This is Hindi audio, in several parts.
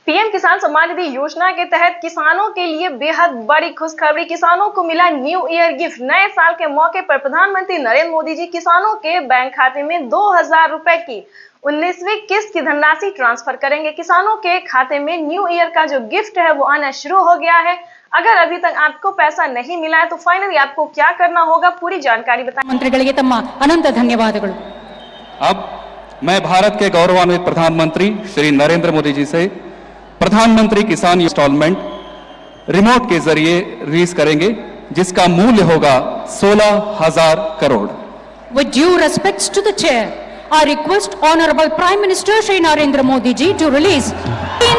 पीएम किसान सम्मान निधि योजना के तहत किसानों के लिए बेहद बड़ी खुशखबरी। किसानों को मिला न्यू ईयर गिफ्ट। नए साल के मौके पर प्रधानमंत्री नरेंद्र मोदी जी किसानों के बैंक खाते में 2000 रुपए की 19वीं किस्त की धनराशि ट्रांसफर करेंगे। किसानों के खाते में न्यू ईयर का जो गिफ्ट है वो आना शुरू हो गया है। अगर अभी तक आपको पैसा नहीं मिला है तो फाइनली आपको क्या करना होगा, पूरी जानकारी बताएं। मंत्रिಗಳಿಗೆ ತಮ್ಮ ಅನಂತ ಧನ್ಯವಾದಗಳು। अब मैं भारत के गौरवान्वित प्रधानमंत्री श्री नरेंद्र मोदी जी से प्रधानमंत्री किसान इंस्टॉलमेंट रिमोट के जरिए रिलीज करेंगे, जिसका मूल्य होगा 16,000 crore. With due respects to the chair, I request Honorable Prime Minister Shri Narendra Modi ji to release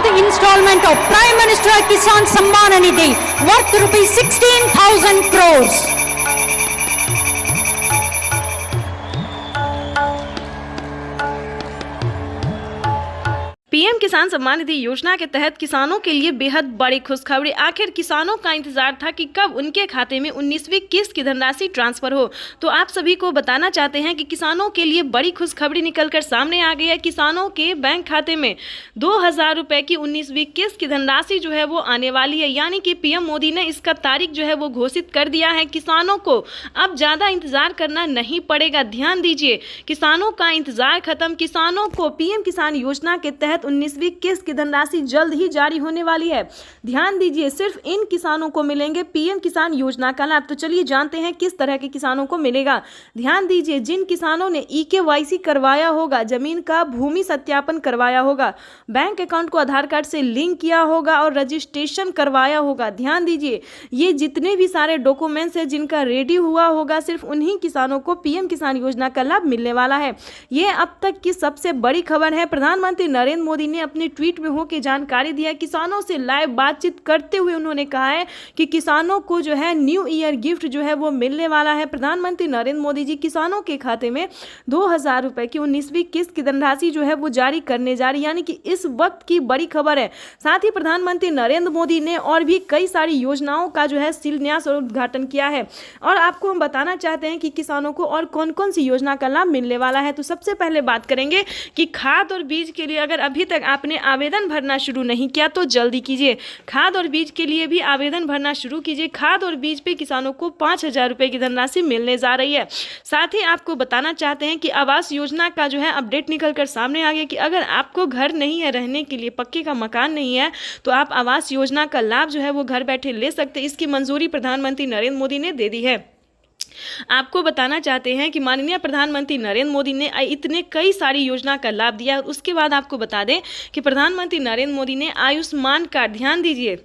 the installment of Prime Minister Kisan Samman Nidhi worth rupees 16,000 crores. PM किसान सम्मान निधि योजना के तहत किसानों के लिए बेहद बड़ी खुशखबरी। आखिर किसानों का इंतजार था कि कब उनके खाते में 19वीं किस्त की धनराशि ट्रांसफर हो। तो आप सभी को बताना चाहते हैं कि किसानों के लिए बड़ी खुशखबरी निकलकर सामने आ गई है। किसानों के बैंक खाते में 2000 रुपए की 19वीं किस्त की धनराशि जो है वो आने वाली है। यानी कि पीएम मोदी ने इसका तारीख जो है वो घोषित कर दिया है। किसानों को अब ज्यादा इंतजार करना नहीं पड़ेगा। ध्यान दीजिए, किसानों का इंतजार खत्म। किसानों को पीएम किसान योजना के तहत 19वीं किस्त की धनराशि जल्द ही जारी होने वाली है। ध्यान दीजिए, सिर्फ इन किसानों को मिलेंगे पीएम किसान योजना का लाभ। तो चलिए जानते हैं किस तरह के किसानों को मिलेगा। ध्यान दीजिए, जिन किसानों ने ईकेवाईसी करवाया होगा, जमीन का भूमि सत्यापन करवाया होगा, बैंक अकाउंट को आधार कार्ड से लिंक किया होगा और रजिस्ट्रेशन करवाया होगा। ध्यान दीजिए, ये जितने भी सारे डॉक्यूमेंट्स है जिनका रेडी हुआ होगा, सिर्फ उन्हीं किसानों को पीएम किसान योजना का लाभ मिलने वाला है। ये अब तक की सबसे बड़ी खबर है। प्रधानमंत्री नरेंद्र मोदी ने अपने ट्वीट में होकर जानकारी दिया। किसानों से लाइव बातचीत करते हुए उन्होंने कहा है कि किसानों को जो है न्यू ईयर गिफ्ट जो है वो मिलने वाला है। प्रधानमंत्री नरेंद्र मोदी जी किसानों के खाते में 2000 रुपए की 19वीं किस्त की धनराशि जो है वो जारी करने जा रही, यानी कि इस वक्त की बड़ी खबर है। साथ ही प्रधानमंत्री नरेंद्र मोदी ने और भी कई सारी योजनाओं का जो है शिलान्यास और उद्घाटन किया है। और आपको हम बताना चाहते हैं कि किसानों को और कौन कौन सी योजना का लाभ मिलने वाला है। तो सबसे पहले बात करेंगे कि खाद और बीज के लिए अगर अभी तक आपने आवेदन भरना शुरू नहीं किया तो जल्दी कीजिए। खाद और बीज के लिए भी आवेदन भरना शुरू कीजिए। खाद और बीज पे किसानों को 5000 रुपए की धनराशि मिलने जा रही है। साथ ही आपको बताना चाहते हैं कि आवास योजना का जो है अपडेट निकलकर सामने आ गया कि अगर आपको घर नहीं है रहने के लिए, पक्के का मकान नहीं है, तो आप आवास योजना का लाभ जो है वो घर बैठे ले सकते हैं। इसकी मंजूरी प्रधानमंत्री नरेंद्र मोदी ने दे दी है। आपको बताना चाहते हैं कि माननीय प्रधानमंत्री नरेंद्र मोदी ने इतने कई सारी योजना का लाभ दिया। उसके बाद आपको बता दें कि प्रधानमंत्री नरेंद्र मोदी ने आयुष्मान कार्ड, ध्यान दीजिए,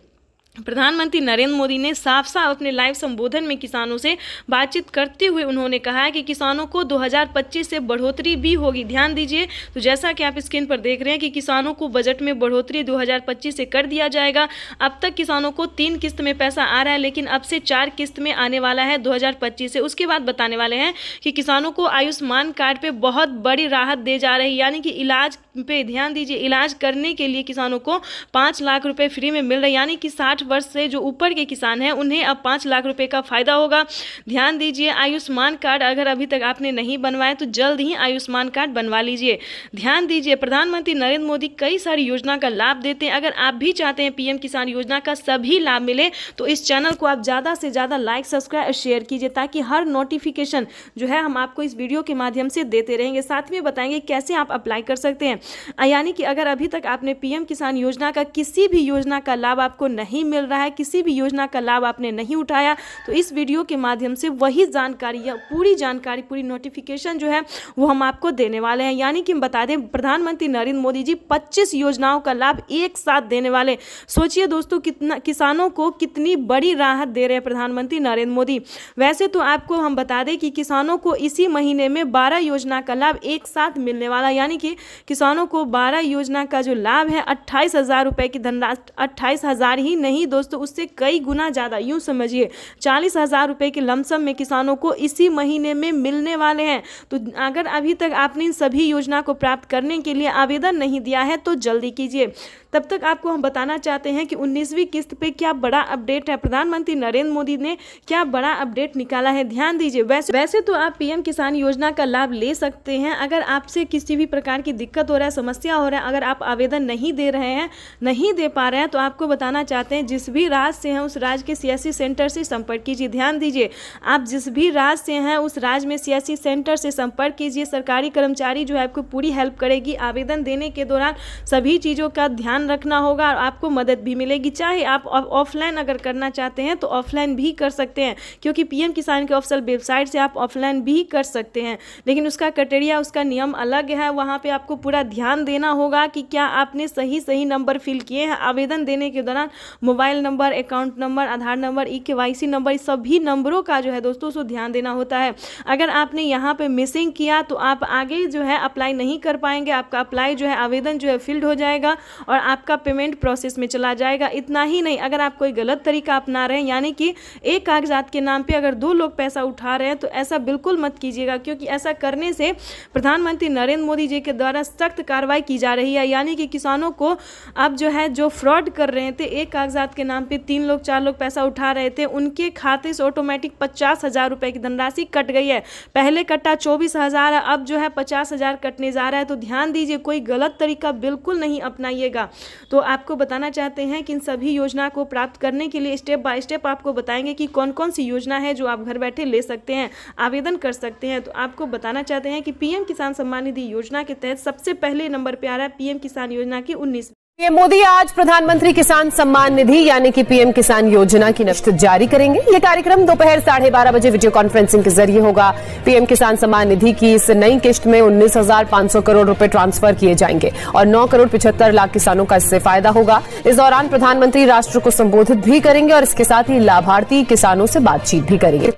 प्रधानमंत्री नरेंद्र मोदी ने साफ साफ अपने लाइव संबोधन में किसानों से बातचीत करते हुए उन्होंने कहा है कि किसानों को 2025 से बढ़ोतरी भी होगी। ध्यान दीजिए, तो जैसा कि आप स्क्रीन पर देख रहे हैं कि किसानों को बजट में बढ़ोतरी 2025 से कर दिया जाएगा। अब तक किसानों को 3 किस्त में पैसा आ रहा है, लेकिन अब से 4 किस्त में आने वाला है 2025 से। उसके बाद बताने वाले हैं कि किसानों को आयुष्मान कार्ड पे बहुत बड़ी राहत दे जा रही, यानी कि इलाज पे ध्यान दीजिए, इलाज करने के लिए किसानों को 5 लाख रुपए फ्री में मिल रहे, यानी कि 60 वर्ष से जो ऊपर के किसान हैं उन्हें अब 5 लाख रुपए का फायदा होगा। ध्यान दीजिए, आयुष्मान कार्ड अगर अभी तक आपने नहीं बनवाया तो जल्द ही आयुष्मान कार्ड बनवा लीजिए। ध्यान दीजिए, प्रधानमंत्री नरेंद्र मोदी कई सारी योजना का लाभ देते हैं। अगर आप भी चाहते हैं पीएम किसान योजना का सभी लाभ मिले तो इस चैनल को आप ज़्यादा से ज़्यादा लाइक, सब्सक्राइब और शेयर कीजिए, ताकि हर नोटिफिकेशन जो है हम आपको इस वीडियो के माध्यम से देते रहेंगे। साथ में बताएंगे कैसे आप अप्लाई कर सकते हैं। यानी कि अगर अभी तक आपने पीएम किसान योजना का किसी भी योजना का लाभ आपको नहीं मिल रहा है, किसी भी योजना का लाभ आपने नहीं उठाया, तो इस वीडियो के माध्यम से वही जानकारी या पूरी जानकारी, पूरी नोटिफिकेशन जो है वो हम आपको देने वाले हैं। यानी कि हम बता दें, प्रधानमंत्री नरेंद्र मोदी जी 25 योजनाओं का लाभ एक साथ देने वाले। सोचिए दोस्तों, कितना किसानों को कितनी बड़ी राहत दे रहे हैं प्रधानमंत्री नरेंद्र मोदी। वैसे तो आपको हम बता दें कि किसानों को इसी महीने में 12 योजना का लाभ एक साथ मिलने वाला, यानी कि किसानों को 12 योजना का जो लाभ है 28,000 रुपए की धनराशि, 28,000 ही नहीं नहीं दोस्तों, उससे कई गुना ज़्यादा, यूँ समझिए 40,000 रुपये के लमसम में किसानों को इसी महीने में मिलने वाले हैं। तो अगर अभी तक आपने इन सभी योजना को प्राप्त करने के लिए आवेदन नहीं दिया है तो जल्दी कीजिए। तब तक आपको हम बताना चाहते हैं कि 19वीं किस्त पे क्या बड़ा अपडेट है, प्रधानमंत्री नरेंद्र मोदी ने क्या बड़ा अपडेट निकाला है, ध्यान दीजिए। वैसे तो आप पीएम किसान योजना का लाभ ले सकते हैं। अगर आपसे किसी भी प्रकार की दिक्कत हो रहा है, समस्या हो रहा है, अगर आप आवेदन नहीं दे रहे हैं, नहीं दे पा रहे हैं, तो आपको बताना चाहते हैं जिस भी राज्य से हैं उस राज्य के सीएससी सेंटर से संपर्क कीजिए। ध्यान दीजिए, आप जिस भी राज्य से हैं उस राज्य में सीएससी सेंटर से संपर्क कीजिए। सरकारी कर्मचारी जो है आपको पूरी हेल्प करेगी। आवेदन देने के दौरान सभी चीज़ों का ध्यान रखना होगा और आपको मदद भी मिलेगी। चाहे आप ऑफलाइन अगर करना चाहते हैं तो ऑफलाइन भी कर सकते हैं, क्योंकि पीएम किसान के ऑफिशियल वेबसाइट से आप ऑफलाइन भी कर सकते हैं, लेकिन उसका क्राइटेरिया, उसका नियम अलग है। वहाँ पे आपको पूरा ध्यान देना होगा कि क्या आपने सही नंबर फिल किए हैं। आवेदन देने के दौरान मोबाइल नंबर, अकाउंट नंबर, आधार नंबर, KYC नंबर, सभी नंबरों का जो है दोस्तों उसको ध्यान देना होता है। अगर आपने यहाँ पे मिसिंग किया तो आप आगे जो है अप्लाई नहीं कर पाएंगे। आपका अप्लाई जो है, आवेदन जो है फिल्ड हो जाएगा और आपका पेमेंट प्रोसेस में चला जाएगा। इतना ही नहीं, अगर आप कोई गलत तरीका अपना रहे हैं, यानी कि एक कागजात के नाम पे अगर 2 लोग पैसा उठा रहे हैं, तो ऐसा बिल्कुल मत कीजिएगा, क्योंकि ऐसा करने से प्रधानमंत्री नरेंद्र मोदी जी के द्वारा सख्त कार्रवाई की जा रही है। यानी कि किसानों को अब जो है, जो फ्रॉड कर रहे थे, एक कागजात के नाम पे 3 लोग 4 लोग पैसा उठा रहे थे, उनके खाते से ऑटोमेटिक 50,000 रुपये की धनराशि कट गई है। पहले कटा 24,000 है, अब जो है 50,000 कटने जा रहा है। तो ध्यान दीजिए, कोई गलत तरीका बिल्कुल नहीं अपनाइएगा। तो आपको बताना चाहते हैं कि इन सभी योजना को प्राप्त करने के लिए स्टेप बाय स्टेप आपको बताएंगे कि कौन कौन सी योजना है जो आप घर बैठे ले सकते हैं, आवेदन कर सकते हैं। तो आपको बताना चाहते हैं कि पीएम किसान सम्मान निधि योजना के तहत सबसे पहले नंबर पे आ रहा है पीएम किसान योजना की 19। पीएम मोदी आज प्रधानमंत्री किसान सम्मान निधि यानी कि पीएम किसान योजना की किस्त जारी करेंगे। यह कार्यक्रम दोपहर 12:30 बजे वीडियो कॉन्फ्रेंसिंग के जरिए होगा। पीएम किसान सम्मान निधि की इस नई किस्त में 19,500 करोड़ रुपए ट्रांसफर किए जाएंगे और 9 करोड़ 75 लाख किसानों का इससे फायदा होगा। इस दौरान प्रधानमंत्री राष्ट्र को संबोधित भी करेंगे और इसके साथ ही लाभार्थी किसानों से बातचीत भी करेंगे।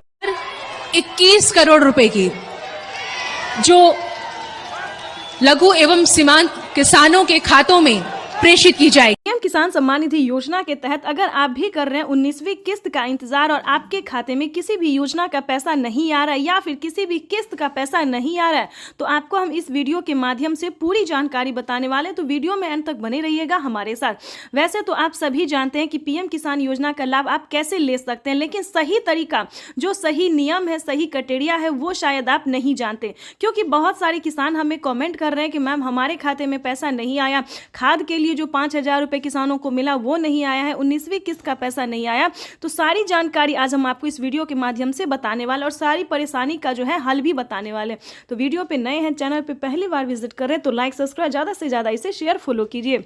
21 करोड़ रुपए की जो लघु एवं सीमांत किसानों के खातों में प्रेषित की जाएगी। पीएम किसान सम्मान निधि योजना के तहत अगर आप भी कर रहे हैं 19वीं किस्त का इंतजार और आपके खाते में किसी भी योजना का पैसा नहीं आ रहा है या फिर किसी भी किस्त का पैसा नहीं आ रहा है, तो आपको हम इस वीडियो के माध्यम से पूरी जानकारी बताने वाले हैं। तो वीडियो में अंत तक बने रहिएगा हमारे साथ। वैसे तो आप सभी जानते हैं कि पीएम किसान योजना का लाभ आप कैसे ले सकते हैं, लेकिन सही तरीका, जो सही नियम है, सही क्राइटेरिया है, वो शायद आप नहीं जानते। क्योंकि बहुत सारे किसान हमें कॉमेंट कर रहे हैं कि मैम हमारे खाते में पैसा नहीं आया, खाद के लिए जो 5,000 रुपए किसानों को मिला वो नहीं आया है, 19वीं किस्त का पैसा नहीं आया। तो सारी जानकारी आज हम आपको इस वीडियो के माध्यम से बताने वाले और सारी परेशानी का जो है हल भी बताने वाले। तो वीडियो पे नए हैं, चैनल पे पहली बार विजिट कर रहे हैं तो लाइक सब्सक्राइब ज़्यादा से ज़्यादा इसे शेयर फॉलो कीजिए।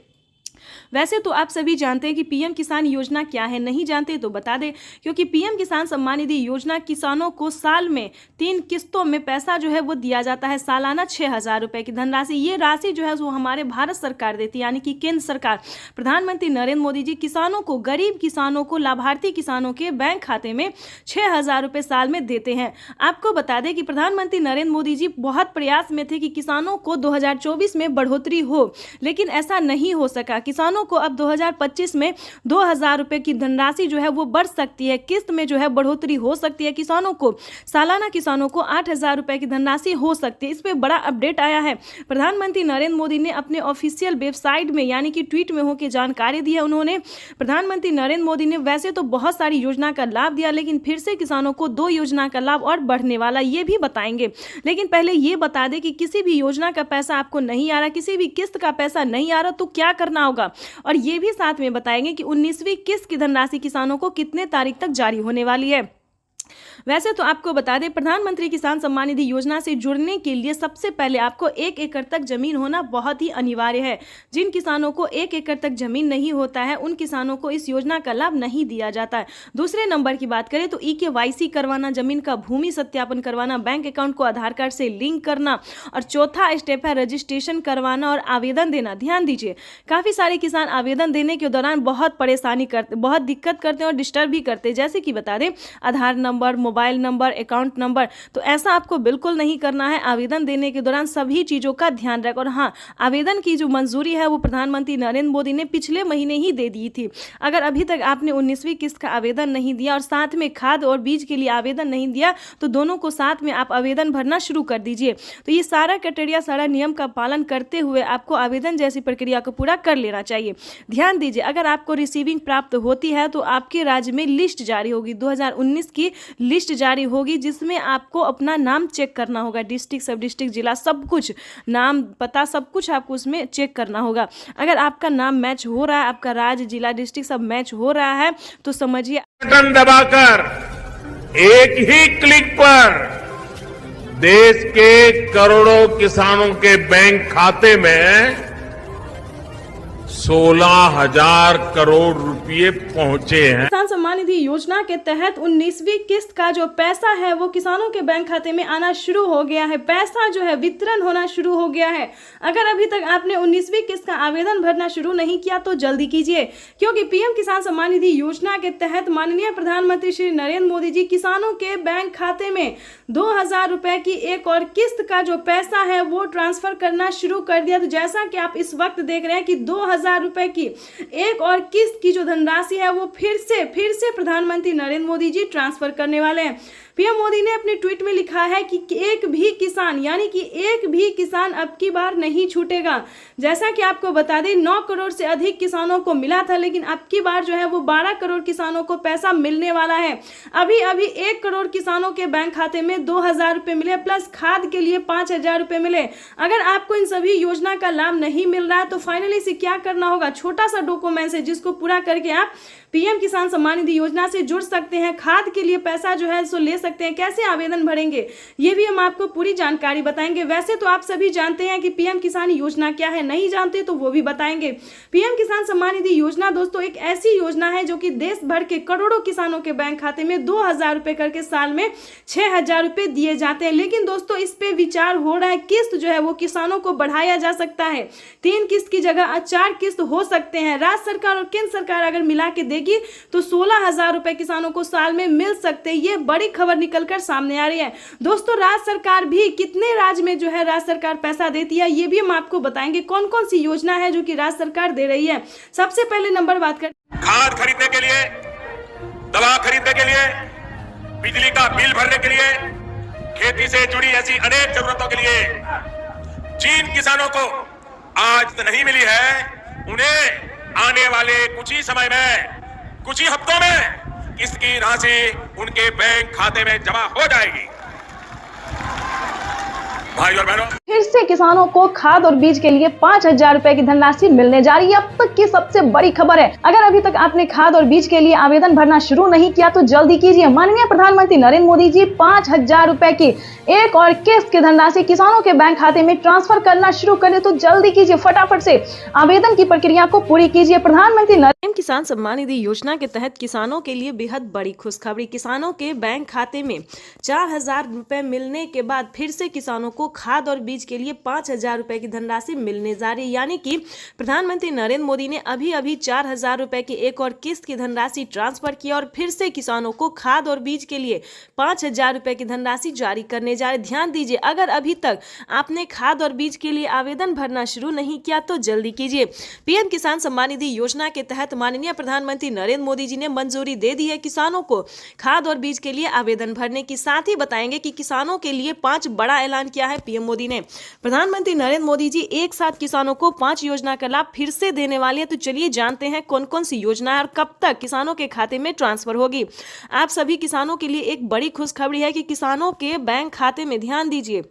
वैसे तो आप सभी जानते हैं कि पीएम किसान योजना क्या है, नहीं जानते तो बता दें, क्योंकि पीएम किसान सम्मान निधि योजना किसानों को साल में 3 किस्तों में पैसा जो है वो दिया जाता है, सालाना 6,000 रुपए की धनराशि। ये राशि जो है वो हमारे भारत सरकार देती है, यानी कि केंद्र सरकार, प्रधानमंत्री नरेंद्र मोदी जी किसानों को, गरीब किसानों को, लाभार्थी किसानों के बैंक खाते में 6,000 रुपए साल में देते हैं। आपको बता दें कि प्रधानमंत्री नरेंद्र मोदी जी बहुत प्रयास में थे कि किसानों को 2024 में बढ़ोतरी हो, लेकिन ऐसा नहीं हो सका। किसानों को अब 2025 में 2,000 रुपए की धनराशि जो है वो बढ़ सकती है, किस्त में जो है बढ़ोतरी हो सकती है। किसानों को सालाना किसानों को 8,000 रुपए की धनराशि हो सकती है। इस पे बड़ा अपडेट आया है। प्रधानमंत्री नरेंद्र मोदी ने अपने ऑफिशियल वेबसाइट में, यानी कि ट्वीट में होकर जानकारी दी है। उन्होंने, प्रधानमंत्री नरेंद्र मोदी ने वैसे तो बहुत सारी योजना का लाभ दिया, लेकिन फिर से किसानों को 2 योजना का लाभ और बढ़ने वाला, ये भी बताएंगे। लेकिन पहले ये बता दें कि किसी भी योजना का पैसा आपको नहीं आ रहा, किसी भी किस्त का पैसा नहीं आ रहा, तो क्या करना होगा, और ये भी साथ में बताएंगे कि 19वीं किस्त की धनराशि किसानों को कितने तारीख तक जारी होने वाली है। वैसे तो आपको बता दें, प्रधानमंत्री किसान सम्मान निधि योजना से जुड़ने के लिए सबसे पहले आपको 1 एकड़ तक जमीन होना बहुत ही अनिवार्य है। जिन किसानों को 1 एकड़ तक जमीन नहीं होता है, उन किसानों को इस योजना का लाभ नहीं दिया जाता है। दूसरे नंबर की बात करें तो KYC करवाना, जमीन का भूमि सत्यापन करवाना, बैंक अकाउंट को आधार कार्ड से लिंक करना, और चौथा स्टेप है रजिस्ट्रेशन करवाना और आवेदन देना। ध्यान दीजिए, काफी सारे किसान आवेदन देने के दौरान बहुत परेशानी करते, बहुत दिक्कत करते हैं और डिस्टर्ब भी करते हैं। जैसे कि बता दें, Aadhaar number, mobile number, account number. तो ऐसा आपको बिल्कुल नहीं करना है। आवेदन देने के दौरान सभी चीज़ों का ध्यान रखें। और हाँ, आवेदन की जो मंजूरी है वो प्रधानमंत्री नरेंद्र मोदी ने पिछले महीने ही दे दी थी। अगर अभी तक आपने 19वीं किस्त का आवेदन नहीं दिया और साथ में खाद और बीज के लिए आवेदन नहीं दिया तो दोनों को साथ में आप आवेदन भरना शुरू कर दीजिए। तो ये सारा क्राइटेरिया, सारा नियम का पालन करते हुए आपको आवेदन जैसी प्रक्रिया को पूरा कर लेना चाहिए। ध्यान दीजिए, अगर आपको रिसीविंग प्राप्त होती है तो आपके राज्य में लिस्ट जारी होगी, 2019 की लिस्ट जारी होगी, जिसमें आपको अपना नाम चेक करना होगा। डिस्ट्रिक्ट, सब डिस्ट्रिक्ट, जिला, सब कुछ, नाम, पता, सब कुछ आपको उसमें चेक करना होगा। अगर आपका नाम मैच हो रहा है, आपका राज्य, जिला, डिस्ट्रिक्ट सब मैच हो रहा है तो समझिए बटन दबाकर एक ही क्लिक पर देश के करोड़ों किसानों के बैंक खाते में 16,000 करोड़ रुपए पहुंचे हैं। किसान सम्मान निधि योजना के तहत 19वीं किस्त का जो पैसा है वो किसानों के बैंक खाते में आना शुरू हो गया है। पैसा जो है वितरण होना शुरू हो गया है। अगर अभी तक आपने 19वीं किस्त का आवेदन भरना शुरू नहीं किया तो जल्दी कीजिए, क्योंकि पीएम किसान सम्मान निधि योजना के तहत माननीय प्रधानमंत्री श्री नरेंद्र मोदी जी किसानों के बैंक खाते में 2,000 रुपए की एक और किस्त का जो पैसा है वो ट्रांसफर करना शुरू कर दिया। तो जैसा कि आप इस वक्त देख रहे हैं कि 2,000 रुपए की एक और किस्त की जो धनराशि है वो फिर से प्रधानमंत्री नरेंद्र मोदी जी ट्रांसफर करने वाले हैं। पीएम मोदी ने अपने ट्वीट में लिखा है कि एक भी किसान, यानी कि एक भी किसान अब की बार नहीं छूटेगा। जैसा कि आपको बता दें, 9 करोड़ से अधिक किसानों को मिला था, लेकिन अब की बार जो है वो 12 करोड़ किसानों को पैसा मिलने वाला है। अभी 1 करोड़ किसानों के बैंक खाते में 2,000 रुपए मिले, प्लस खाद के लिए 5,000 रुपए मिले। अगर आपको इन सभी योजना का लाभ नहीं मिल रहा है तो फाइनली से क्या करना होगा, छोटा सा डॉक्यूमेंट है जिसको पूरा करके आप पीएम किसान सम्मान निधि योजना से जुड़ सकते हैं। खाद के लिए पैसा जो है सो ले सकते हैं। कैसे आवेदन भरेंगे ये भी हम आपको पूरी जानकारी बताएंगे। वैसे तो आप सभी जानते हैं कि पीएम किसान योजना क्या है, नहीं जानते तो वो भी बताएंगे। पीएम किसान सम्मान निधि योजना दोस्तों एक ऐसी योजना है जो कि देश भर के करोड़ों किसानों के बैंक खाते में 2,000 रुपए करके साल में 6,000 रुपए दिए जाते हैं। लेकिन दोस्तों इस पे विचार हो रहा है, किस्त जो है वो किसानों को बढ़ाया जा सकता है। 3 किस्त की जगह 4 किस्त हो सकते हैं। राज्य सरकार और केंद्र सरकार अगर मिला के देगी तो 16,000 रुपए किसानों को साल में मिल सकते हैं। ये बड़ी खबर निकलकर सामने आ रही है। दोस्तों राज्य सरकार भी कितने राज्य में जो है राज्य सरकार पैसा देती है ये भी हम आपको बताएंगे। कौन कौन सी योजना है जो कि राज्य सरकार दे रही है। सबसे पहले नंबर बात कर, खाद खरीदने के लिए, दवा खरीदने के लिए, बिजली का बिल भरने के लिए, खेती से जुड़ी ऐसी अनेक जरूरतों के लिए जिन किसानों को आज तो नहीं मिली है, उन्हें आने वाले कुछ ही समय में, कुछ ही हफ्तों में इसकी राशि उनके बैंक खाते में जमा हो जाएगी। भाई और बहनों, फिर से किसानों को खाद और बीज के लिए 5,000 रुपए की धनराशि मिलने जा रही है। अब तक की सबसे बड़ी खबर है। अगर अभी तक आपने खाद और बीज के लिए आवेदन भरना शुरू नहीं किया तो जल्दी कीजिए। माननीय प्रधानमंत्री नरेंद्र मोदी जी 5,000 रुपए की एक और किस्त की धनराशि किसानों के बैंक खाते में ट्रांसफर करना शुरू करें तो जल्दी कीजिए, फटाफट से आवेदन की प्रक्रिया को पूरी कीजिए। प्रधानमंत्री पीएम किसान सम्मान निधि योजना के तहत किसानों के लिए बेहद बड़ी खुशखबरी। किसानों के बैंक खाते में 4,000 रुपए मिलने के बाद फिर से किसानों को खाद और बीज के लिए 5,000 रुपए की धनराशि मिलने जा रही है। यानी कि प्रधानमंत्री नरेंद्र मोदी ने अभी 4,000 रुपए की एक और किस्त की धनराशि ट्रांसफर की और फिर से किसानों को खाद और बीज के लिए 5,000 रुपए की धनराशि जारी करने जा रहे। ध्यान दीजिए, अगर अभी तक आपने खाद और बीज के लिए आवेदन भरना शुरू नहीं किया तो जल्दी कीजिए। पीएम किसान सम्मान निधि योजना के तहत माननीय प्रधानमंत्री नरेंद्र मोदी जी ने मंजूरी दे दी है किसानों को खाद और बीज के लिए आवेदन भरने की। साथ ही बताएंगे कि किसानों के लिए 5 बड़ा ऐलान किया है पीएम मोदी ने। प्रधानमंत्री नरेंद्र मोदी जी एक साथ किसानों को 5 योजना का लाभ फिर से देने वाले हैं। तो चलिए जानते हैं कौन कौन सी योजना है और कब तक किसानों के खाते में ट्रांसफर होगी। आप सभी किसानों के लिए एक बड़ी खुशखबरी है कि किसानों के बैंक खाते में, ध्यान दीजिए,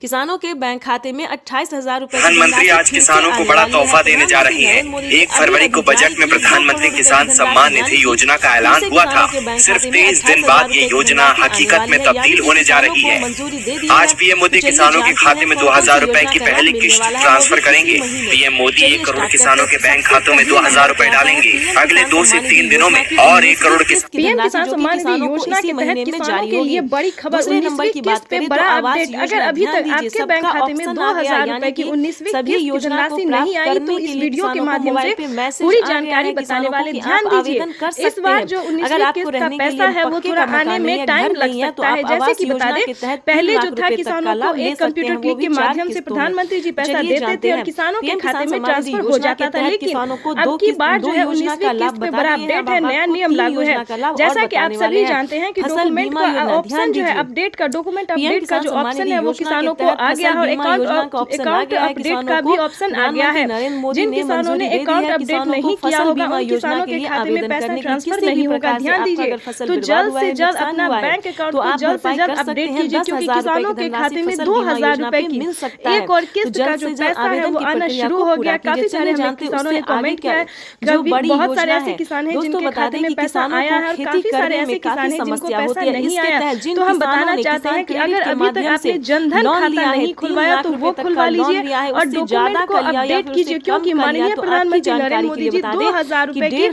किसानों के बैंक खाते में 28,000 रुपए। प्रधानमंत्री आज किसानों को बड़ा तोहफा देने जा रही है। 1 फरवरी को बजट में प्रधानमंत्री किसान सम्मान निधि योजना का ऐलान हुआ था। सिर्फ 23 दिन बाद ये योजना हकीकत में तब्दील होने जा रही है। आज पीएम मोदी किसानों के खाते में 2,000 रुपए की पहली किस्त ट्रांसफर करेंगे। पीएम मोदी 1 करोड़ किसानों के बैंक खातों में 2,000 रुपए डालेंगे। अगले 2 से 3 दिनों में और 1 करोड़ पीएम किसान सम्मान निधि योजना के तहत किसानों के लिए बड़ी खबर। दूसरे नंबर की बात करें तो आवास योजना अभी तक आपके बैंक खाते में 2000 रुपए की 19वीं किस्त की धनराशि नहीं आई तो इस वीडियो के माध्यम से पूरी जानकारी बताने वाले ध्यान दीजिए। इस बार जो 19वीं किस्त का पैसा है वो थोड़ा आने में टाइम लग सकता है। जैसे कि बता दें, पहले जो था किसानों को एक कंप्यूटर क्लिक के माध्यम से प्रधानमंत्री जी पैसा देते थे और किसानों के खाते में ट्रांसफर हो जाता था, लेकिन अब की बार जो है 19वीं किस्त पे बड़ा अपडेट है, नया नियम लागू है। जैसा कि आप सभी जानते हैं कि डॉक्यूमेंट का ऑप्शन जो है अपडेट का डॉक्यूमेंट अपडेट का जो ऑप्शन है वो किसानों को आ गया है और अकाउंट अपडेट का भी ऑप्शन आ गया है। जिन किसानों ने अकाउंट अपडेट नहीं किया होगा उन किसानों के खाते में पैसा ट्रांसफर नहीं होगा। ध्यान दीजिए, तो जल्द से जल्द अपना बैंक अकाउंट को जल्द से जल्द अपडेट कीजिए, क्योंकि किसानों के खाते में 2000 रुपए की एक और किस्त का जो पैसा है वो आना शुरू हो गया। काफी सारे किसानों ने कमेंट किया है, बहुत सारे ऐसे किसान हैं जिनके खाते में पैसा आया है और काफी सारे ऐसे किसान हैं जिनको पैसा नहीं आया। तो हम बताना चाहते हैं कि अगर अभी तक आपने जनधन खाता नहीं खुलवाया तो वो खुलवा लीजिए और डॉक्यूमेंट को अपडेट कीजिए, क्योंकि माननीय प्रधानमंत्री नरेंद्र मोदी जी 2000 रुपए की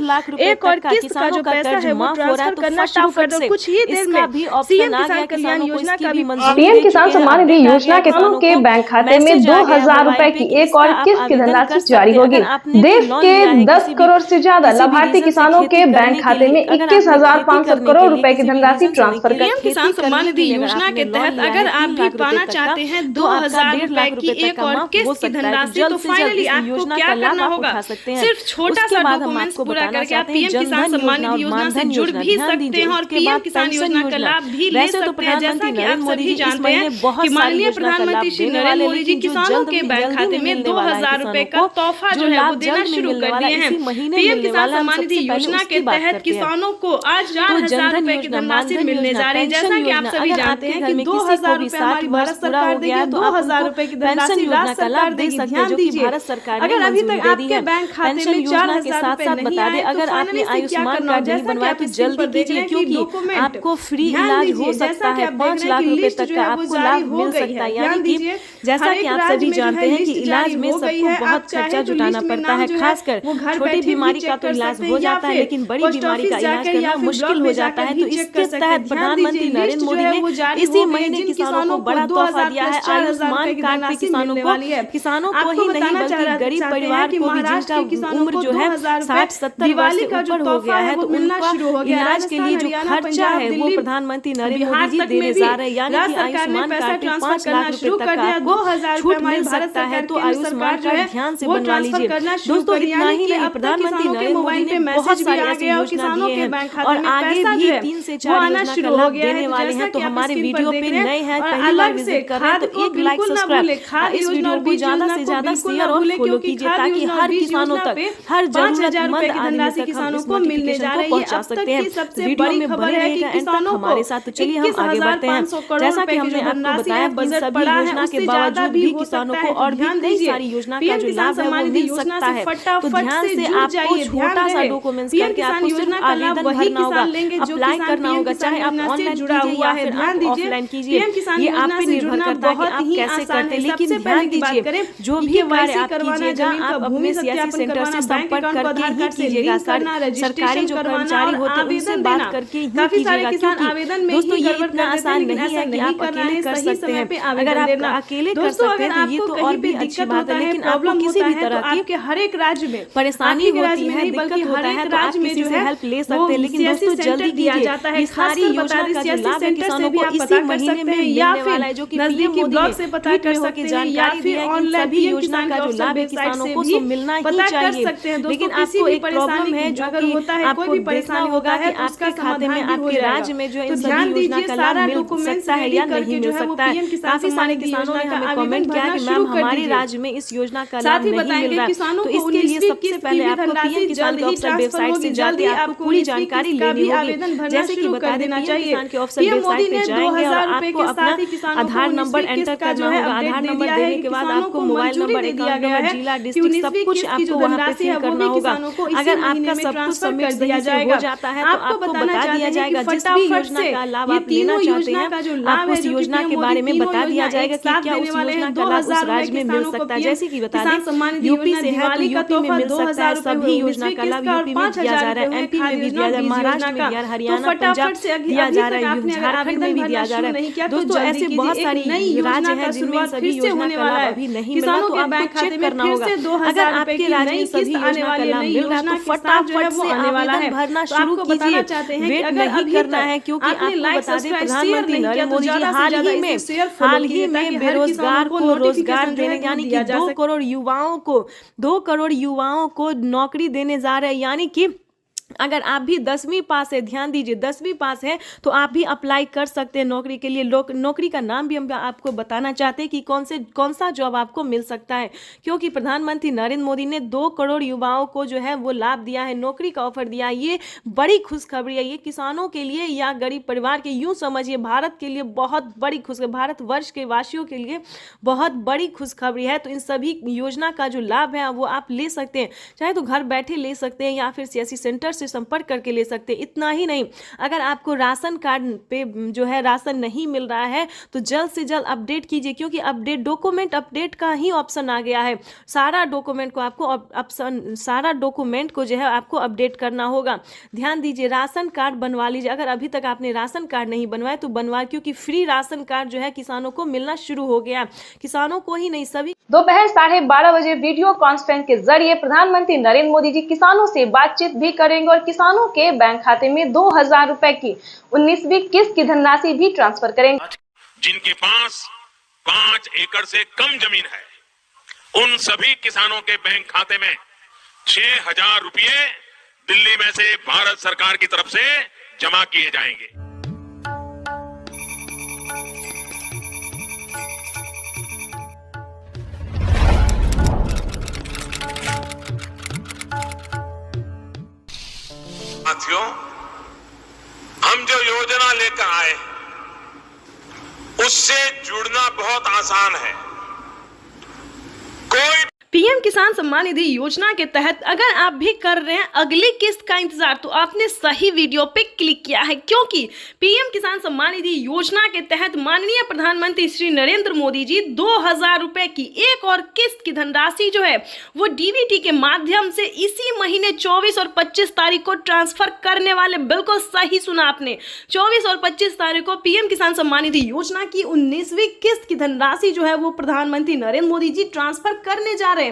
एक और किस्त का जो पैसा है वो ट्रांसफर करना शुरू कर दो। कुछ ही देर में सीएम किसान कल्याण योजना का भी पीएम किसान सम्मान निधि योजना के किसानों के बैंक खाते में 2000 रुपए की एक और किस्त की धनराशि जारी होगी। देश के 10 करोड़ से ज्यादा लाभार्थी किसानों के बैंक खाते में 21,500 करोड़ रुपए की धनराशि ट्रांसफर कर पीएम किसान सम्मान निधि योजना के तहत अगर आप भी पाना चाहते हैं 2000 रुपए की एक और किस्त की धनराशि, तो फाइनली आपको क्या करना होगा, सिर्फ छोटा सा डॉक्यूमेंट्स पूरा करके आप पीएम किसान सम्मान निधि योजना से जुड़ भी सकते हैं और पीएम किसान योजना का लाभ भी ले सकते हैं। जैसा कि आप सभी जानते हैं कि माननीय प्रधानमंत्री श्री नरेंद्र मोदी जी किसानों के बैंक खाते में 2000 रुपए का तोहफा जो है वो देना शुरू कर दिए हैं। पीएम किसान सम्मान निधि योजना के तहत किसानों को आज 4000 रुपए की धनराशि मिलने जा रही है। जैसा कि आप सभी जानते हैं कि 2000 रुपए हमारी भारत सरकार देगी, 2000 रुपए की धनराशि राज्य सरकार देगी। ध्यान दीजिए, अगर अभी तक आपके बैंक खाते में 4000 रुपए नहीं आए अगर आपने आयुष्मान कार्ड नहीं बनवाया तो जल्दी कीजिए, क्योंकि आपको फ्री इलाज हो सकता है। 5 लाख रुपए तक का आपको लाभ मिल सकता है। यानी कि जैसा कि आप सभी जानते हैं कि इलाज में सबको बहुत खर्चा जुटाना पड़ता है, खासकर छोटी बीमारी का तो इलाज हो जाता है लेकिन बड़ी बीमारी का इलाज करना मुश्किल हो जाता है। तो इसके तहत प्रधानमंत्री नरेंद्र मोदी ने इसी महीने किसानों को बड़ा तोहफा दिया है। आयुष्मान कार्ड पे किसानों को ही नहीं बल्कि गरीब परिवार को भी जिनका उम्र जो है 60-70 वर्ष से ऊपर हो गया है तो उनका इलाज के लिए जो खर्चा है वो प्रधानमंत्री नरेंद्र मोदी जी देने जा रहे हैं। यानी कि आयुष्मान कार्ड पे 5 लाख रुपए तक का आपको छूट मिल सकता है। तो आयुष्मान कार्ड ध्यान से बनवा लीजिए दोस्तों। इतना ही नहीं, प्रधानमंत्री नरेंद्र मोदी ने बहुत सारी ऐसी योजना दी है और आगे भी 3 से 4 योजना का लाभ देने वाले हैं। तो हमारे वीडियो पे नए हैं, पहली बार विजिट कर रहे हैं तो एक लाइक सब्सक्राइब, इस वीडियो को ज्यादा से ज्यादा शेयर और फॉलो कीजिए ताकि हर किसानों तक, हर जरूरतमंद आदमी तक किसानों को मिलने जा रही है। पहुंचा सकते हैं। वीडियो में बने रहेगा एंड तक हमारे साथ। तो चलिए हम आगे बढ़ते हैं। जैसा कि हमने आपको बताया कि सभी योजना के बावजूद भी किसानों को और भी कई सारी योजना का जो लाभ है वो मिल सकता है। तो ध्यान से आपको छोटा सा डॉक्यूमेंट्स करके आपको सिर्फ आवेदन भरना होगा, अप्लाई करना होगा, चाहे आप ऑनलाइन जुड़ा हुआ है ध्यान ऑफलाइन कीजिए, ये आप पे निर्भर करता है कि आप कैसे करते हैं। लेकिन ध्यान दीजिए जो भी कार्य आप कीजिएगा आप अपने सियासी सेंटर से संपर्क करके ही कीजिएगा। सरकारी जो कर्मचारी होते हैं उनसे बात करके ही कीजिएगा, क्योंकि दोस्तों ये इतना आसान नहीं है कि आप अकेले कर सकते हैं। अगर आप अकेले कर सकते हैं तो ये तो और भी अच्छी बात है, लेकिन आपको किसी भी तरह की हर एक राज्य में परेशानी होती है, दिक्कत होता है तो आप किसी से हेल्प ले सकते हैं। लेकिन दोस्तों जल्दी कीजिए, ये सारी योजना का जो लाभ है किसानों को इसी महीने में मिलने वाला है, जो कि नजदीकी ब्लॉक से पता कर सकते हैं या फिर ऑनलाइन भी योजना का जो लाभ है किसानों को तो मिलना ही चाहिए। लेकिन आपको एक प्रॉब्लम है जो कि आपको कोई परेशानी होगा कि आपके खाते में आपके राज्य में जो इन सभी योजना का लाभ मिल सकता है या नहीं मिल सकता है। काफी सारे किसानों ने हमें कमेंट किया कि मैम हमारे राज्य में इस योजना का लाभ नहीं मिल रहा है। तो इसके लिए सबसे पहले आपको पीएम किसान के ऑफिशियल वेबसाइट से जाके आपको पूरी जानकारी लेनी होगी। जैसे कि बता देना चाहिए किसान के ऑफिशियल वेबसाइट पे जाएंगे और आपको अपना आधार नंबर एंटर करना होगा। आधार नंबर देने के बाद आपको मोबाइल नंबर, अकाउंट नंबर, जिला, डिस्ट्रिक्ट सब कुछ आपको वहाँ पे फिल करना होगा। अगर आपका सब कुछ सबमिट सही से हो जाता है तो आपको बता दिया जाएगा जिस भी योजना का लाभ आप लेना चाहते हैं आपको उस योजना के बारे में बता दिया जाएगा कि क्या उस योजना का लाभ उस राज्य में मिल सकता है। जैसे कि बता दें यूपी से है तो यूपी में मिल सकता है, सभी योजना का लाभ यूपी में दिया जा रहा है, एमपी में भी दिया जा रहा है, महाराष्ट्र में दिया, हरियाणा, पंजाब दिया जा रहा है, झारखंड में भी दिया जा रहा है। दोस्तों ऐसे बहुत सारी एक नई योजना का शुरुआत फिर से होने वाला है। किसानों के बैंक खाते में फिर से 2000 रुपए की नई किस्त आने वाली है। नई योजना फटाफट से आने वाला है। भरना शुरू कीजिए। चाहते हैं कि अगर अभी करना है, क्योंकि आपको बता दें प्रधानमंत्री नरेंद्र मोदी जी हाल ही में बेरोजगार को रोजगार देने, यानी कि 2 करोड़ युवाओं को नौकरी देने जा रहे हैं। यानी कि अगर आप भी 10वीं पास है, ध्यान दीजिए 10वीं पास है तो आप भी अप्लाई कर सकते हैं नौकरी के लिए। नौकरी का नाम भी हम आपको बताना चाहते हैं कि कौन सा जॉब आपको मिल सकता है, क्योंकि प्रधानमंत्री नरेंद्र मोदी ने 2 करोड़ युवाओं को जो है वो लाभ दिया है, नौकरी का ऑफर दिया है। ये बड़ी खुशखबरी है, ये किसानों के लिए या गरीब परिवार के, यूँ समझिए भारत के लिए बहुत बड़ी खुशखबरी, भारतवर्ष के वासियों के लिए बहुत बड़ी खुशखबरी है। तो इन सभी योजना का जो लाभ है वो आप ले सकते हैं, चाहे तो घर बैठे ले सकते हैं या फिर सीएससी सेंटर से संपर्क करके ले सकते हैं। इतना ही नहीं, अगर आपको राशन कार्ड पे जो है राशन नहीं मिल रहा है तो जल्द से जल्द अपडेट कीजिए, क्योंकि डॉक्यूमेंट अपडेट का ही ऑप्शन आ गया है। सारा डॉक्यूमेंट को जो है आपको अपडेट करना होगा। ध्यान दीजिए, राशन कार्ड बनवा लीजिए। अगर अभी तक आपने राशन कार्ड नहीं बनवाया तो बनवाए, क्योंकि फ्री राशन कार्ड जो है किसानों को मिलना शुरू हो गया। किसानों को ही नहीं, सभी। दोपहर 12:30 बजे वीडियो कॉन्फ्रेंस के जरिए प्रधानमंत्री नरेंद्र मोदी जी किसानों से बातचीत भी करेंगे और किसानों के बैंक खाते में 2000 रुपए की 19वीं किस्त की धनराशि भी ट्रांसफर करेंगे। जिनके पास 5 एकड़ से कम जमीन है उन सभी किसानों के बैंक खाते में 6000 रुपये दिल्ली में से भारत सरकार की तरफ से जमा किए जाएंगे। साथियों, हम जो योजना लेकर आए उससे जुड़ना बहुत आसान है। कोई पीएम किसान सम्मान निधि योजना के तहत अगर आप भी कर रहे हैं अगली किस्त का इंतजार, तो आपने सही वीडियो पे क्लिक किया है, क्योंकि पीएम किसान सम्मान निधि योजना के तहत माननीय प्रधानमंत्री श्री नरेंद्र मोदी जी 2000 रुपए की एक और किस्त की धनराशि जो है वो डीबीटी के माध्यम से इसी महीने 24 और 25 तारीख को ट्रांसफर करने वाले। बिल्कुल सही सुना आपने, 24 और 25 तारीख को पीएम किसान सम्मान निधि योजना की 19वीं किस्त की धनराशि जो है वो प्रधानमंत्री नरेंद्र मोदी जी ट्रांसफर करने जा रहे हैं।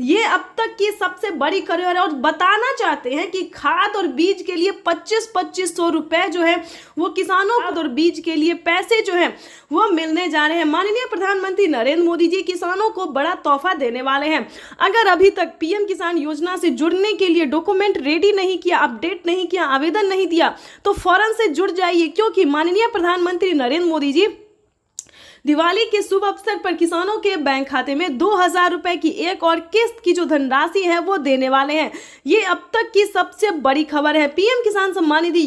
ये अब तक की सबसे बड़ी खबर है और बताना चाहते हैं कि खाद और बीज के लिए 2500 रुपए जो है वो किसानों को और बीज के लिए पैसे जो है वो मिलने जा रहे हैं। माननीय प्रधानमंत्री नरेंद्र मोदी जी किसानों को बड़ा तोहफा देने वाले हैं। अगर अभी तक पीएम किसान योजना से जुड़ने के लिए डॉक्यूमेंट रेडी नहीं किया, अपडेट नहीं किया, आवेदन नहीं दिया, तो फौरन से जुड़ जाइए, क्योंकि माननीय प्रधानमंत्री नरेंद्र मोदी जी दिवाली के शुभ अवसर पर किसानों के बैंक खाते में 2000 रुपए की एक और किस्त की जो धनराशि है वो देने वाले हैं। ये अब तक की सबसे बड़ी खबर है पीएम किसान सम्मान निधि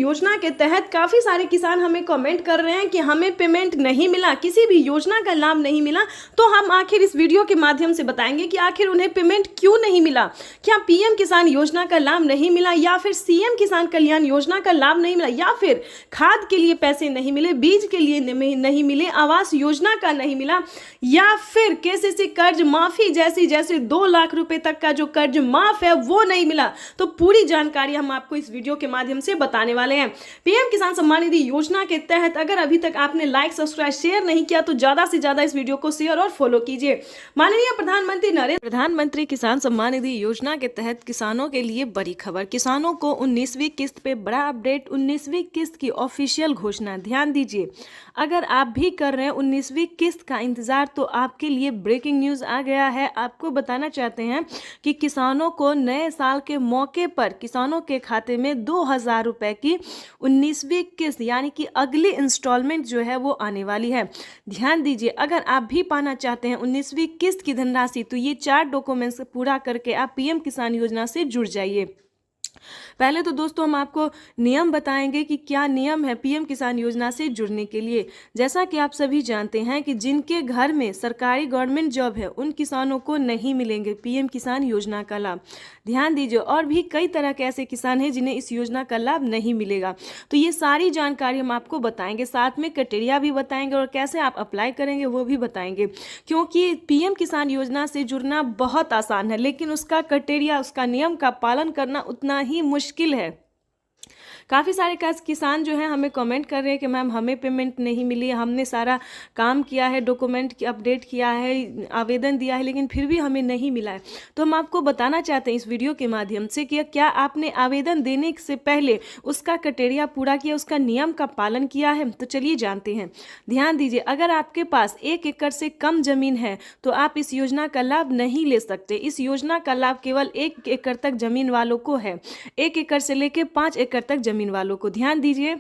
योजना के तहत काफी सारे किसान हमें कमेंट कर रहे हैं कि हमें पेमेंट नहीं मिला, किसी भी योजना का लाभ नहीं मिला। तो हम आखिर इस वीडियो के माध्यम से बताएंगे कि आखिर उन्हें पेमेंट क्यों नहीं मिला। क्या पीएम किसान योजना का लाभ नहीं मिला, या फिर सीएम किसान कल्याण योजना का लाभ नहीं मिला, या फिर खाद के लिए पैसे नहीं मिले, बीज के लिए नहीं मिले, आवास योजना का नहीं मिला, या फिर केसीसी कर्ज माफी जैसे 2 लाख रुपए तक का जो कर्ज माफ है वो नहीं मिला। तो पूरी जानकारी हम आपको इस वीडियो के माध्यम से बताने वाले हैं। पीएम किसान सम्मान निधि योजना के तहत अगर अभी तक आपने लाइक, सब्सक्राइब, शेयर नहीं किया तो ज्यादा से ज्यादा इस वीडियो को शेयर और फॉलो कीजिए। माननीय प्रधानमंत्री किसान सम्मान निधि योजना के तहत किसानों के लिए बड़ी खबर, किसानों को 19वीं किस्त पे बड़ा अपडेट, 19वीं किस्त की ऑफिशियल घोषणा। ध्यान दीजिए, अगर आप भी कर रहे हैं 19वीं किस्त का इंतजार तो आपके लिए ब्रेकिंग न्यूज आ गया है। आपको बताना चाहते हैं कि किसानों को नए साल के मौके पर किसानों के खाते में 2000 रुपए की 19वीं किस्त यानी कि अगली इंस्टॉलमेंट जो है वो आने वाली है। ध्यान दीजिए, अगर आप भी पाना चाहते हैं 19वीं किस्त की धनराशि तो ये 4 डॉक्यूमेंट्स पूरा करके आप पीएम किसान योजना से जुड़ जाइए। पहले तो दोस्तों हम आपको नियम बताएंगे कि क्या नियम है पीएम किसान योजना से जुड़ने के लिए। जैसा कि आप सभी जानते हैं कि जिनके घर में सरकारी गवर्नमेंट जॉब है उन किसानों को नहीं मिलेंगे पीएम किसान योजना का लाभ। ध्यान दीजिए, और भी कई तरह के ऐसे किसान हैं जिन्हें इस योजना का लाभ नहीं मिलेगा। तो ये सारी जानकारी हम आपको बताएंगे, साथ में क्राइटेरिया भी बताएंगे और कैसे आप अप्लाई करेंगे वो भी बताएंगे। क्योंकि पीएम किसान योजना से जुड़ना बहुत आसान है, लेकिन उसका क्राइटेरिया, उसका नियम का पालन करना उतना ही मुश्किल है। काफ़ी सारे किसान जो हैं हमें कमेंट कर रहे हैं कि मैम हमें पेमेंट नहीं मिली, हमने सारा काम किया है, डॉक्यूमेंट अपडेट किया है, आवेदन दिया है, लेकिन फिर भी हमें नहीं मिला है। तो हम आपको बताना चाहते हैं इस वीडियो के माध्यम से कि क्या आपने आवेदन देने से पहले उसका क्राइटेरिया पूरा किया, उसका नियम का पालन किया है। तो चलिए जानते हैं। ध्यान दीजिए, अगर आपके पास 1 एकड़ से कम जमीन है तो आप इस योजना का लाभ नहीं ले सकते। इस योजना का लाभ केवल 1 एकड़ तक जमीन वालों को है, 1 एकड़ से लेकर 5 एकड़ तक जमीन वालों को। ध्यान दीजिए,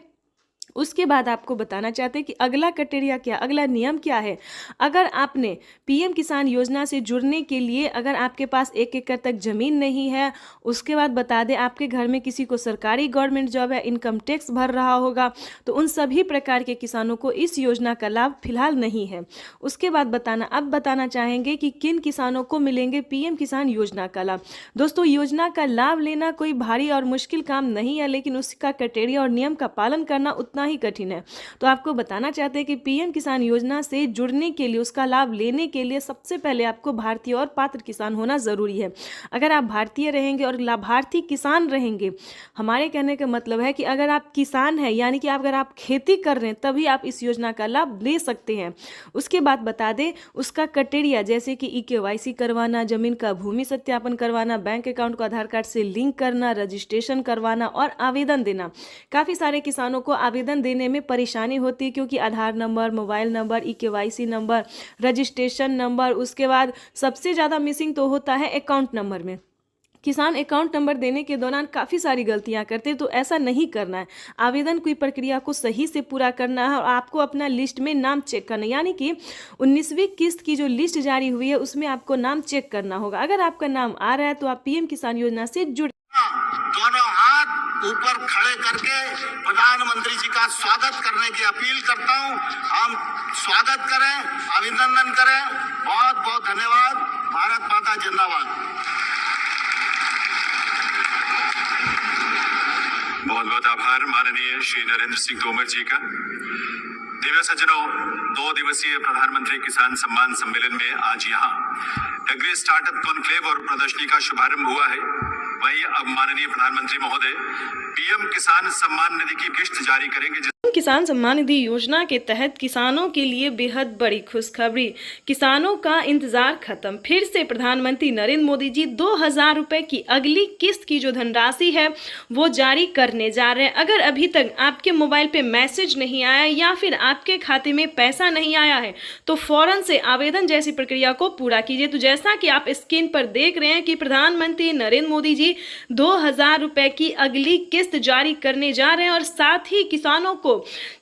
उसके बाद आपको बताना चाहते हैं कि अगला क्राइटेरिया क्या, अगला नियम क्या है। अगर आपने पीएम किसान योजना से जुड़ने के लिए अगर आपके पास 1 एकड़ तक ज़मीन नहीं है, उसके बाद बता दें आपके घर में किसी को सरकारी गवर्नमेंट जॉब है, इनकम टैक्स भर रहा होगा, तो उन सभी प्रकार के किसानों को इस योजना का लाभ फिलहाल नहीं है। उसके बाद अब बताना चाहेंगे कि किन किसानों को मिलेंगे पीएम किसान योजना का लाभ। दोस्तों, योजना का लाभ लेना कोई भारी और मुश्किल काम नहीं है, लेकिन उसका क्राइटेरिया और नियम का पालन करना उतना ही कठिन है। तो आपको बताना चाहते हैं कि पीएम किसान योजना से जुड़ने के लिए, उसका लाभ लेने के लिए सबसे पहले आपको भारतीय और पात्र किसान होना जरूरी है। अगर आप भारतीय रहेंगे और लाभार्थी किसान रहेंगे, हमारे कहने का मतलब है कि अगर आप किसान हैं, यानी कि अगर आप खेती कर रहे हैं, तभी आप इस योजना का लाभ ले सकते हैं। उसके बाद बता दें उसका क्राइटेरिया, जैसे कि EKYC करवाना, जमीन का भूमि सत्यापन करवाना, बैंक अकाउंट को आधार कार्ड से लिंक करना, रजिस्ट्रेशन करवाना और आवेदन देना। काफ़ी सारे किसानों को आवेदन देने में परेशानी होती है, क्योंकि Aadhaar number, mobile number, EKYC number, registration number, उसके बाद सबसे ज़्यादा मिसिंग तो होता है अकाउंट नंबर में। किसान अकाउंट नंबर देने के दौरान काफ़ी सारी गलतियां करते हैं, तो ऐसा नहीं करना है। आवेदन की प्रक्रिया को सही से पूरा करना है और आपको अपना लिस्ट में नाम चेक करना है, यानी कि 19वीं किस्त की जो लिस्ट जारी हुई है उसमें आपको नाम चेक करना होगा। अगर आपका नाम आ रहा है तो आप पीएम किसान योजना से जुड़। दोनों हाथ ऊपर खड़े करके प्रधानमंत्री जी का स्वागत करने की अपील करता हूं। हम स्वागत करें, अभिनंदन करें। बहुत बहुत धन्यवाद। भारत माता जिंदाबाद। बहुत बहुत आभार माननीय श्री नरेंद्र सिंह तोमर जी का। दिव्य सज्जनों, 2 दिवसीय प्रधानमंत्री किसान सम्मान सम्मेलन में आज यहाँ एग्री स्टार्टअप कॉन्क्लेव और प्रदर्शनी का शुभारंभ हुआ है। वही अब माननीय प्रधानमंत्री महोदय पीएम किसान सम्मान निधि की किस्त जारी करेंगे। किसान सम्मान निधि योजना के तहत किसानों के लिए बेहद बड़ी खुशखबरी। किसानों का इंतजार खत्म। फिर से प्रधानमंत्री नरेंद्र मोदी जी 2000 रुपए की अगली किस्त की जो धनराशि है वो जारी करने जा रहे हैं। अगर अभी तक आपके मोबाइल पे मैसेज नहीं आया या फिर आपके खाते में पैसा नहीं आया है तो फौरन से आवेदन जैसी प्रक्रिया को पूरा कीजिए। तो जैसा कि आप स्क्रीन पर देख रहे हैं कि प्रधानमंत्री नरेंद्र मोदी जी 2000 रुपए की अगली किस्त जारी करने जा रहे हैं और साथ ही किसानों को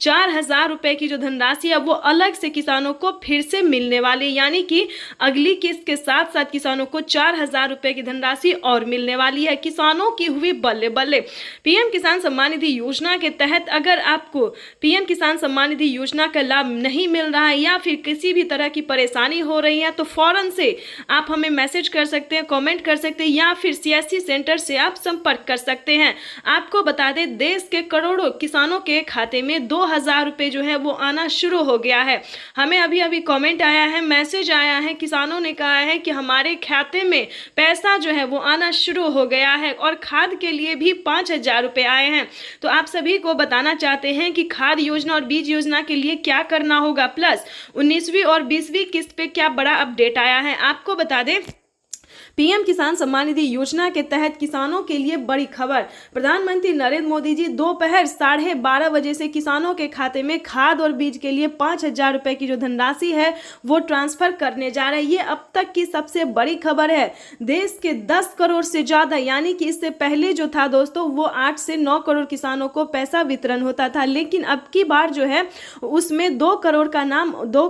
4000 रुपए की जो धनराशि है वो अलग से किसानों को फिर से मिलने वाली, यानी कि अगली किस्त के साथ साथ किसानों को 4000 रुपए की धनराशि और मिलने वाली है। किसानों की हुई बल्ले बल्ले। पीएम किसान सम्मान निधि योजना के तहत अगर आपको पीएम किसान सम्मान निधि योजना का लाभ नहीं मिल रहा है या फिर किसी भी तरह की परेशानी हो रही है तो फौरन से आप हमें मैसेज कर सकते हैं, कमेंट कर सकते हैं या फिर CSC सेंटर से आप संपर्क कर सकते हैं। आपको बता दें देश के करोड़ों किसानों के खाते में 2000 रुपए जो है वो आना शुरू हो गया है। हमें अभी कमेंट आया है, मैसेज आया है, किसानों ने कहा है कि हमारे खाते में पैसा जो है वो आना शुरू हो गया है और खाद के लिए भी 5000 रुपए आए हैं। तो आप सभी को बताना चाहते हैं कि खाद योजना और बीज योजना के लिए क्या करना होगा, प्लस 19वीं और 20वीं किस्त पे क्या बड़ा अपडेट आया है। आपको बता दें पीएम किसान सम्मान निधि योजना के तहत किसानों के लिए बड़ी खबर। प्रधानमंत्री नरेंद्र मोदी जी दोपहर 12:30 बजे से किसानों के खाते में खाद और बीज के लिए 5000 रुपए की जो धनराशि है वो ट्रांसफर करने जा रहे हैं। ये अब तक की सबसे बड़ी खबर है। देश के 10 करोड़ से ज्यादा, यानी कि इससे पहले जो था दोस्तों वो 8 से 9 करोड़ किसानों को पैसा वितरण होता था, लेकिन अब की बार जो है उसमें 2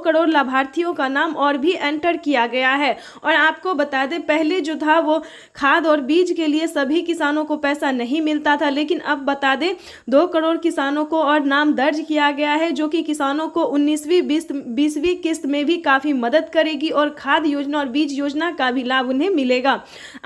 करोड़ लाभार्थियों का नाम और भी एंटर किया गया है। और आपको बता दें पहले जो था वो खाद और बीज के लिए सभी किसानों को पैसा नहीं मिलता था, लेकिन अब बता दें 2 करोड़ किसानों को और नाम दर्ज किया गया है, जो कि किसानों को 19वीं 20वीं किस्त में भी काफ़ी मदद करेगी और खाद योजना और बीज योजना का भी लाभ उन्हें मिलेगा।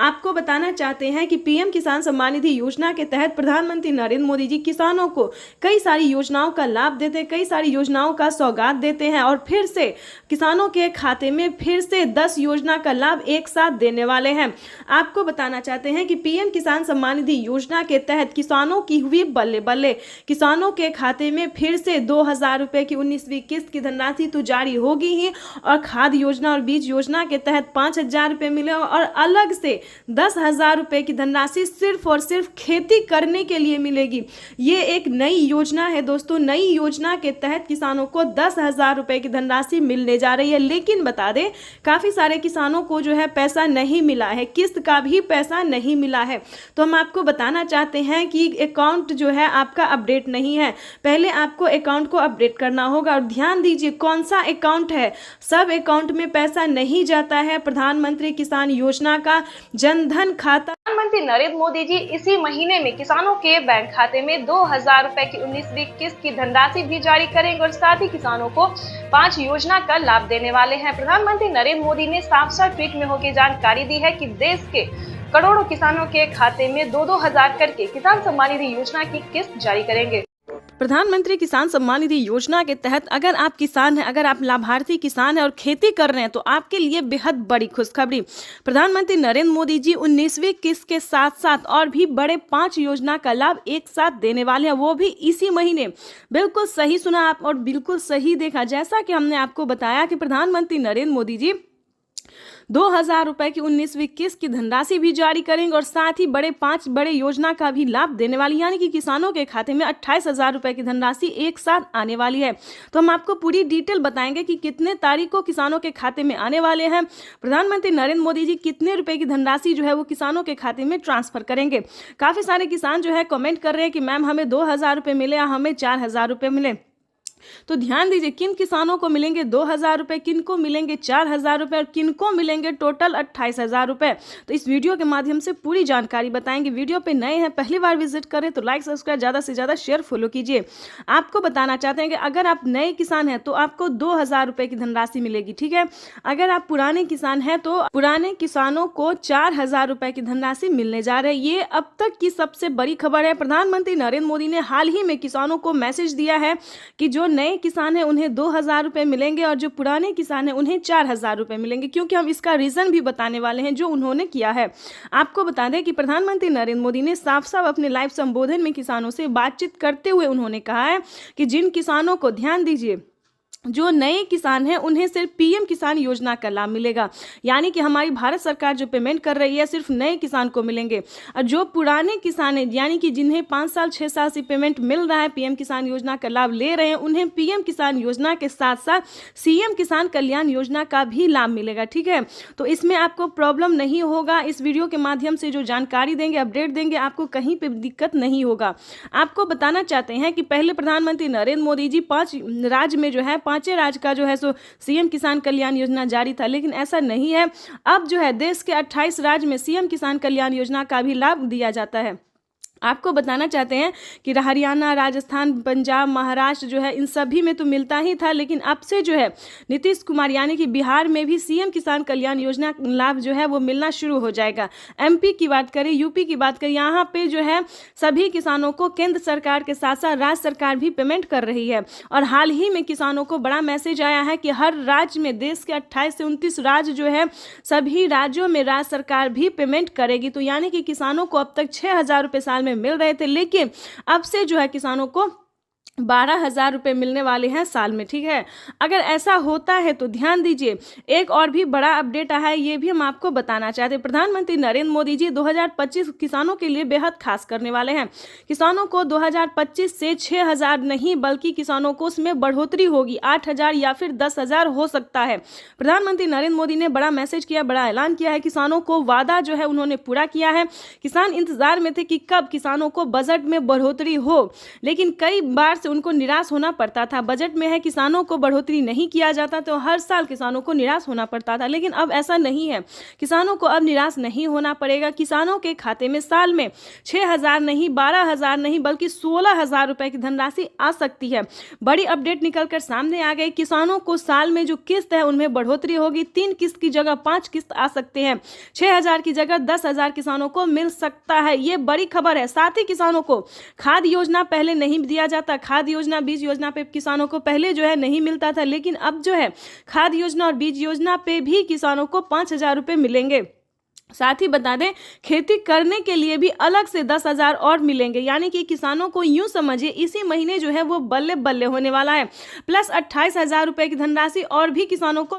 आपको बताना चाहते हैं कि पीएम किसान सम्मान निधि योजना के तहत प्रधानमंत्री नरेंद्र मोदी जी किसानों को कई सारी योजनाओं का लाभ देते हैं, कई सारी योजनाओं का सौगात देते हैं और फिर से किसानों के खाते में फिर से 10 योजना का लाभ एक साथ देने वाले वाले हैं। आपको बताना चाहते हैं कि पीएम किसान सम्मान निधि योजना के तहत किसानों की हुई बल्ले बल्ले। किसानों के खाते में फिर से 2000 रुपए की 19वीं किस्त की धनराशि तो जारी होगी ही, और खाद योजना और बीज योजना के तहत 5000 रुपए मिले, और अलग से 10,000 रुपए की धनराशि सिर्फ और सिर्फ खेती करने के लिए मिलेगी। ये एक नई योजना है दोस्तों। नई योजना के तहत किसानों को 10,000 रुपए की धनराशि मिलने जा रही है। लेकिन बता दें, काफी सारे किसानों को जो है पैसा नहीं मिला है, किस्त का भी पैसा नहीं मिला है। तो हम आपको बताना चाहते हैं कि अकाउंट जो है आपका अपडेट नहीं है। पहले आपको अकाउंट को अपडेट करना होगा, और ध्यान दीजिए कौन सा अकाउंट है। सब अकाउंट में पैसा नहीं जाता है। प्रधानमंत्री किसान योजना का जनधन खाता, प्रधानमंत्री नरेंद्र मोदी जी इसी महीने में किसानों के बैंक खाते में 2000 रुपए की 19वीं किस्त की धनराशि भी जारी करेंगे, और साथ ही किसानों को 5 योजना का लाभ देने वाले हैं। प्रधानमंत्री नरेंद्र मोदी ने साफ-साफ ट्वीट में होकर जानकारी दी है कि देश के करोड़ों किसानों के खाते में 2-2 हजार करके किसान सम्मान निधि योजना की किस्त जारी करेंगे। प्रधानमंत्री किसान सम्मान निधि योजना के तहत अगर आप किसान हैं, अगर आप लाभार्थी किसान हैं और खेती कर रहे हैं, तो आपके लिए बेहद बड़ी खुशखबरी। प्रधानमंत्री नरेंद्र मोदी जी 19वीं किस्त के साथ साथ और भी बड़े 5 योजना का लाभ एक साथ देने वाले हैं, वो भी इसी महीने। बिल्कुल सही सुना आप और बिल्कुल सही देखा। जैसा कि हमने आपको बताया कि प्रधानमंत्री नरेंद्र मोदी जी 2000 रुपए की 19वीं किस्त की धनराशि भी जारी करेंगे, और साथ ही 5 बड़े योजना का भी लाभ देने वाली, यानी कि किसानों के खाते में 28,000 रुपए की धनराशि एक साथ आने वाली है। तो हम आपको पूरी डिटेल बताएंगे कि कितने तारीख को किसानों के खाते में आने वाले हैं। प्रधानमंत्री नरेंद्र मोदी जी कितने रुपए की धनराशि जो है वो किसानों के खाते में ट्रांसफर करेंगे। काफी सारे किसान जो है कमेंट कर रहे हैं कि मैम हमें 2000 रुपए मिले या हमें 4000 रुपए मिले। तो ध्यान दीजिए, किन किसानों को मिलेंगे 2000 रुपए, किन को मिलेंगे 4000 रुपए, और किन को मिलेंगे टोटल 28,000 रुपए। तो इस वीडियो के माध्यम से पूरी जानकारी बताएंगे। वीडियो पे नए हैं, पहली बार विजिट करें तो लाइक सब्सक्राइब ज़्यादा से ज़्यादा शेयर फॉलो कीजिए। आपको बताना चाहते हैं कि अगर आप नए किसान हैं तो आपको 2000 रुपए की धनराशि मिलेगी, ठीक है। अगर आप पुराने किसान हैं तो पुराने किसानों को 4000 रुपए की धनराशि मिलने जा रही है। ये अब तक की सबसे बड़ी खबर है। प्रधानमंत्री नरेंद्र मोदी ने हाल ही में किसानों को मैसेज दिया है कि जो नए किसान हैं उन्हें 2000 रुपए मिलेंगे, और जो पुराने किसान हैं उन्हें 4000 रुपए मिलेंगे, क्योंकि हम इसका रीजन भी बताने वाले हैं जो उन्होंने किया है। आपको बता दें कि प्रधानमंत्री नरेंद्र मोदी ने साफ साफ अपने लाइव संबोधन में किसानों से बातचीत करते हुए उन्होंने कहा है कि जिन किसानों को, ध्यान दीजिए, जो नए किसान हैं उन्हें सिर्फ पीएम किसान योजना का लाभ मिलेगा, यानी कि हमारी भारत सरकार जो पेमेंट कर रही है सिर्फ नए किसान को मिलेंगे। और जो पुराने किसान हैं, यानी कि जिन्हें 5 साल 6 साल से पेमेंट मिल रहा है, पीएम किसान योजना का लाभ ले रहे हैं, उन्हें पीएम किसान योजना के साथ साथ सीएम किसान कल्याण योजना का भी लाभ मिलेगा, ठीक है। तो इसमें आपको प्रॉब्लम नहीं होगा। इस वीडियो के माध्यम से जो जानकारी देंगे, अपडेट देंगे, आपको कहीं पर दिक्कत नहीं होगा। आपको बताना चाहते हैं कि पहले प्रधानमंत्री नरेंद्र मोदी जी 5 राज्य में जो है 5 राज्य का जो है सो सीएम किसान कल्याण योजना जारी था, लेकिन ऐसा नहीं है। अब जो है देश के 28 राज्य में सीएम किसान कल्याण योजना का भी लाभ दिया जाता है। आपको बताना चाहते हैं कि हरियाणा, राजस्थान, पंजाब, महाराष्ट्र जो है इन सभी में तो मिलता ही था, लेकिन अब से जो है नीतीश कुमार यानी कि बिहार में भी सीएम किसान कल्याण योजना लाभ जो है वो मिलना शुरू हो जाएगा। एमपी की बात करें, यूपी की बात करें, यहाँ पे जो है सभी किसानों को केंद्र सरकार के साथ साथ राज्य सरकार भी पेमेंट कर रही है। और हाल ही में किसानों को बड़ा मैसेज आया है कि हर राज्य में, देश के 28 से 29 राज्य जो है, सभी राज्यों में राज्य सरकार भी पेमेंट करेगी। तो यानी कि किसानों को अब तक 6000 रुपये साल में मिल रहे थे, लेकिन अब से जो है किसानों को 12,000 रुपये मिलने वाले हैं साल में, ठीक है। अगर ऐसा होता है तो ध्यान दीजिए, एक और भी बड़ा अपडेट आया है, ये भी हम आपको बताना चाहते हैं। प्रधानमंत्री नरेंद्र मोदी जी 2025 किसानों के लिए बेहद खास करने वाले हैं। किसानों को 2025 से 6,000 नहीं बल्कि किसानों को उसमें बढ़ोतरी होगी, 8,000 या फिर 10,000 हो सकता है। प्रधानमंत्री नरेंद्र मोदी ने बड़ा मैसेज किया, बड़ा ऐलान किया है। किसानों को वादा जो है उन्होंने पूरा किया है। किसान इंतजार में थे कि कब किसानों को बजट में बढ़ोतरी हो, लेकिन कई बार उनको निराश होना पड़ता था। बजट में है किसानों को बढ़ोतरी नहीं किया जाता तो हर साल किसानों को निराश होना पड़ता था, लेकिन अब ऐसा नहीं है। किसानों को अब निराश नहीं होना पड़ेगा। किसानों के खाते में साल में 6,000 नहीं, 12,000 नहीं बल्कि 16,000 रुपए की धनराशि आ सकती है। बड़ी अपडेट निकलकर सामने आ गई। किसानों को साल में जो किस्त है उनमें बढ़ोतरी होगी। 3 किस्त की जगह 5 किस्त आ सकते हैं। 6,000 की जगह 10,000 किसानों को मिल सकता है। ये बड़ी खबर है। साथ ही किसानों को खाद योजना पहले नहीं दिया जाता। खाद योजना, बीज योजना पे किसानों को पहले जो है नहीं मिलता था, लेकिन अब जो है खाद योजना और बीज योजना पे भी किसानों को 5,000 रुपए मिलेंगे। साथ ही बता दें खेती करने के लिए भी अलग से 10,000 और मिलेंगे, यानी कि किसानों को यूं समझिए इसी महीने जो है वो बल्ले बल्ले होने वाला है। प्लस 28,000 रुपए की धनराशि और भी किसानों को